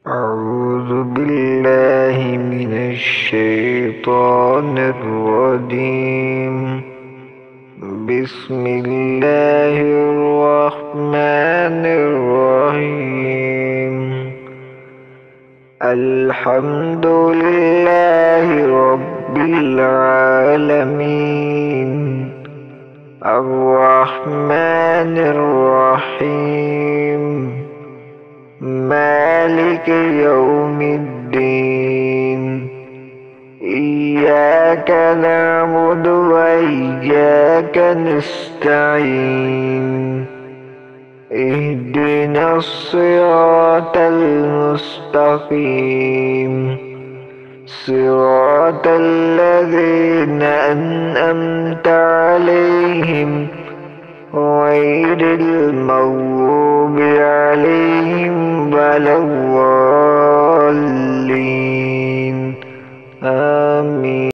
أعوذ بالله من الشيطان الرجيم. بسم الله الرحمن الرحيم. الحمد لله رب العالمين، الرحمن الرحيم، مالك يوم الدين. إياك نعبد وإياك نستعين. اهدنا الصراط المستقيم، صراط الذين أنعمت عليهم غير المغضوب عليهم ولا الضالين. آمين.